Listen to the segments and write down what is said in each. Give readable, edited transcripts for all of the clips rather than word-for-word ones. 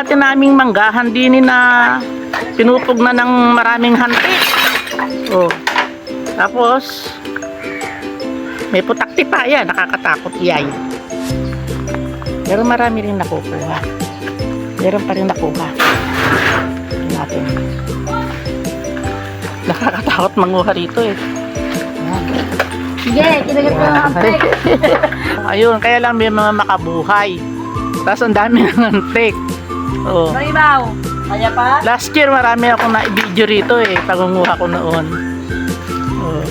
dati naming manggahan din na pinupog na ng maraming hantik. Oh. Tapos may putakti pa yan, nakakatakot yan. Pero marami rin nakukuha. Meron pa rin nakuha. Tingnan natin. Nakakatakot manguha rito eh. Sige, kinagat ko ng antik. Ayun, kaya lang may mga makabuhay. Tapos ang dami ng antik. Oh. Maribaw, kaya pa? Last year marami akong na-video rito eh. Pagunguha ko noon. Oh.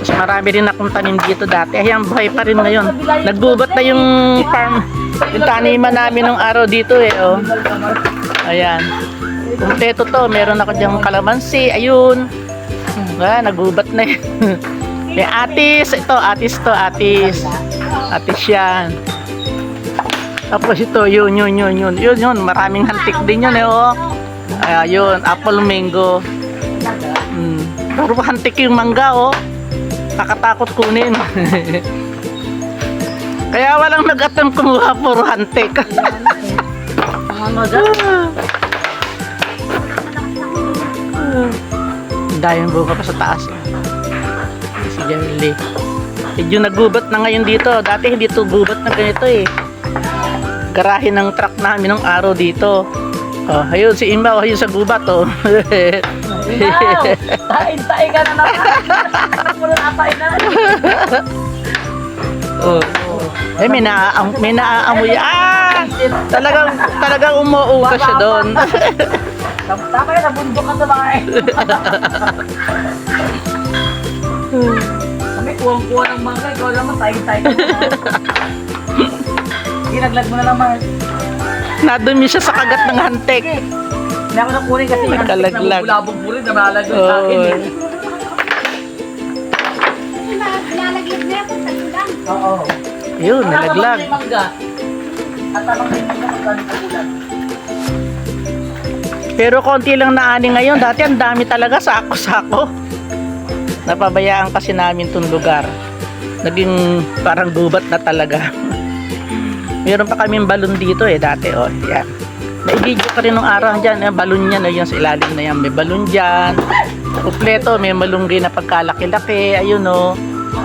Tapos marami rin akong tanim dito dati. Ay, ang buhay pa rin ngayon. Nagbubat na yung farm. Yung taniman namin nung araw dito eh. Oh. Ayan. Kumpleto to. Meron ako dyang kalamansi. Ayun. Nagubat na yun. May atis. Ito, atis to. Atis. Atis yan. Tapos ito, yun. Yun. Maraming hantik din yun eh. Oh. Ayun. Apple mango. Puro hantik yung mangga oh. Nakatakot kunin. Kaya walang nag-attempt kumuha. Puro hantik. Dahil buka pa sa taas. Si Jerly. Medyo nagubat na ngayon dito. Dati hindi ito gubat na ganito eh. Garahe ng truck namin ng araw dito. Oh, ayun si Imaw, ayun sa gubat oh. Imaw, tain-tain ka na naman. Mula natain na. Oh. Eh may naaamoy. Talagang umuuga siya doon. Tama yun, nabundok ka sa mga Kami kuwang-kuwa ng mangga, ikaw naman tayo-tayo ka naman. Ginaglag mo na naman. Nadumi siya sa kagat ng hantik. Hindi ako nakunin kasi yung hantik na Nakalaglag. bulabong po rin na malaglag sa akin eh. Lalagyan na ako sa ulan. Oo. Yun, nalaglag. At mangga. At tamang may mangga magkano sa ulan. Pero konti lang na ani ngayon. Dati ang dami talaga, sako-sako. Napabayaan kasi namin itong lugar. Naging parang gubat na talaga. Meron pa kaming balon dito eh dati. Oh, yan. Naibidyo ka rin nung araw dyan. Balon yan, yung sa ilalim na yan. May balon dyan. Kompleto, may malunggay na pagkalaki-laki. Ayun oh.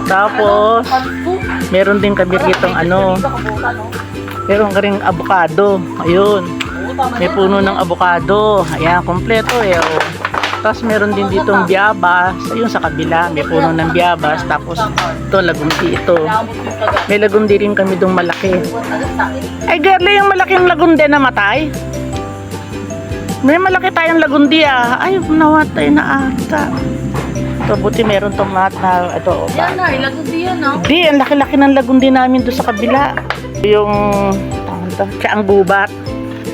Tapos, meron din kami ritong ano. Meron ka rin avocado. Ayun. May puno ng avocado. Ayan, kompleto eh. Oh. Tapos meron din ditong biyabas. Ayun sa kabila, may puno ng biyabas. Tapos ito, lagundi ito. May lagundi rin kami dong malaki. Ay, girly, yung malaking lagundi namatay. May malaki tayong lagundi ah. Ay, nawatay na ata. Ito, buti meron tong mat na ito. Oh, Yan na, ilagundi yan no? di, ang laki-laki ng lagundi namin doon sa kabila. Yung, siya ang gubat.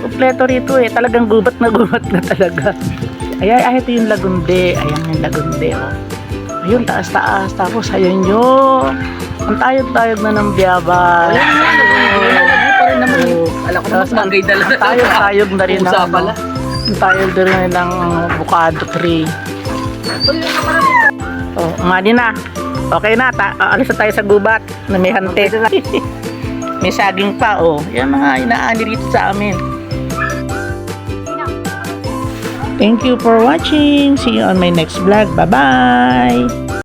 Kompleto rito eh. Talagang gubat na talaga. Ay, ito yung lagundi. Ayan yung lagundi, oh. Ayun, taas-taas. Tapos, ayun yun. Ang tayog-tayog na ng biyabas. Alam ko naman manggay dala. Tayog-tayog na rin ng, pala. ang tayog na rin ng avocado tree. Oh, umani na. Okay na, alis na tayo sa gubat na may hantik. May saging pa, oh. Yan mga inaani rito sa amin. Thank you for watching. See you on my next vlog. Bye-bye.